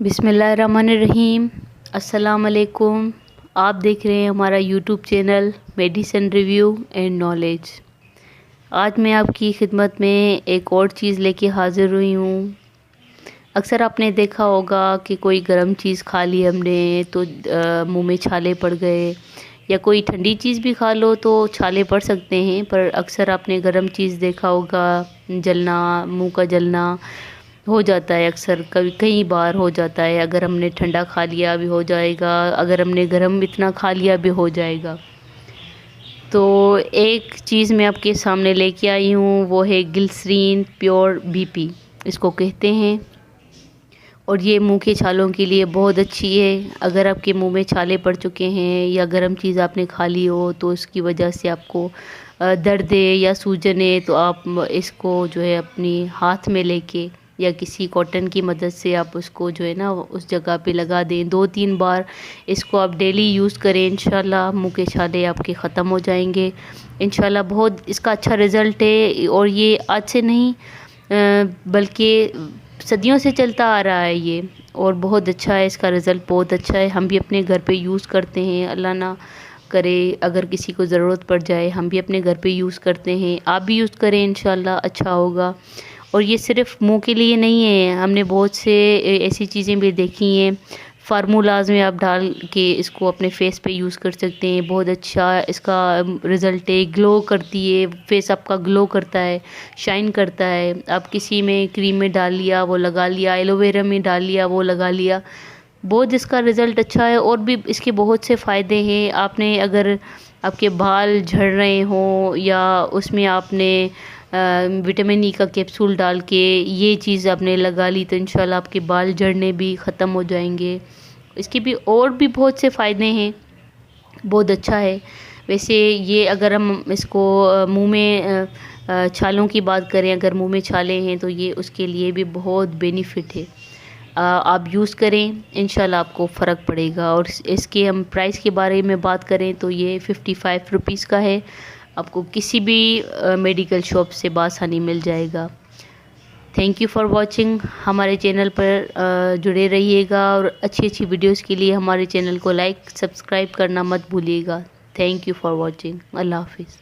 बिस्मिल्लाहिर्रहमानिर्रहीम। अस्सलाम वालेकुम। आप देख रहे हैं हमारा YouTube channel medicine review and knowledge. आज मैं आपकी खिदमत में एक और चीज़ लेके हाज़िर हुई हूँ। अक्सर आपने देखा होगा कि कोई गर्म चीज़ खा ली हमने तो मुंह में छाले पड़ गए, या कोई ठंडी चीज़ भी खा लो तो छाले पड़ सकते हैं। पर अक्सर आपने गर्म चीज़ देखा होगा, जलना, मुंह का जलना हो जाता है। अक्सर कभी कई बार हो जाता है। अगर हमने ठंडा खा लिया भी हो जाएगा, अगर हमने गर्म इतना खा लिया भी हो जाएगा। तो एक चीज़ मैं आपके सामने लेके आई हूँ, वो है ग्लिसरीन प्योर बीपी, इसको कहते हैं। और ये मुंह के छालों के लिए बहुत अच्छी है। अगर आपके मुंह में छाले पड़ चुके हैं या गर्म चीज़ आपने खा ली हो तो उसकी वजह से आपको दर्द है या सूजन है, तो आप इसको जो है अपनी हाथ में लेके या किसी कॉटन की मदद से आप उसको जो है ना उस जगह पे लगा दें। 2-3 बार इसको आप डेली यूज़ करें, इंशाल्लाह मुंह के छाले आपके ख़त्म हो जाएंगे इंशाल्लाह। बहुत इसका अच्छा रिज़ल्ट है और ये आज से नहीं बल्कि सदियों से चलता आ रहा है ये, और बहुत अच्छा है। इसका रिज़ल्ट बहुत अच्छा है। हम भी अपने घर पे यूज़ करते हैं। अल्लाह ना करे अगर किसी को ज़रूरत पड़ जाए, हम भी अपने घर पे यूज़ करते हैं। आप भी यूज़ करें, इंशाल्लाह अच्छा होगा। और ये सिर्फ मुंह के लिए नहीं है, हमने बहुत से ऐसी चीज़ें भी देखी हैं। फार्मूलाज में आप डाल के इसको अपने फेस पे यूज़ कर सकते हैं। बहुत अच्छा इसका रिज़ल्ट है। ग्लो करती है, फेस आपका ग्लो करता है, शाइन करता है। आप किसी में क्रीम में डाल लिया वो लगा लिया, एलोवेरा में डाल लिया वो लगा लिया, बहुत इसका रिज़ल्ट अच्छा है। और भी इसके बहुत से फ़ायदे हैं। आपने अगर आपके बाल झड़ रहे हों या उसमें आपने विटामिन ई का कैप्सूल डाल के ये चीज़ आपने लगा ली तो इंशाल्लाह आपके बाल झड़ने भी ख़त्म हो जाएंगे। इसके भी और भी बहुत से फ़ायदे हैं, बहुत अच्छा है। वैसे ये अगर हम इसको मुंह में छालों की बात करें, अगर मुंह में छाले हैं तो ये उसके लिए भी बहुत बेनिफिट है। आप यूज़ करें, इंशाल्लाह आपको फ़र्क पड़ेगा। और इसके हम प्राइस के बारे में बात करें तो ये 55 रुपीज़ का है। आपको किसी भी मेडिकल शॉप से बासानी मिल जाएगा। Thank you for watching. हमारे चैनल पर जुड़े रहिएगा और अच्छी अच्छी वीडियोस के लिए हमारे चैनल को लाइक सब्सक्राइब करना मत भूलिएगा। Thank you for watching. अल्लाह हाफिज़।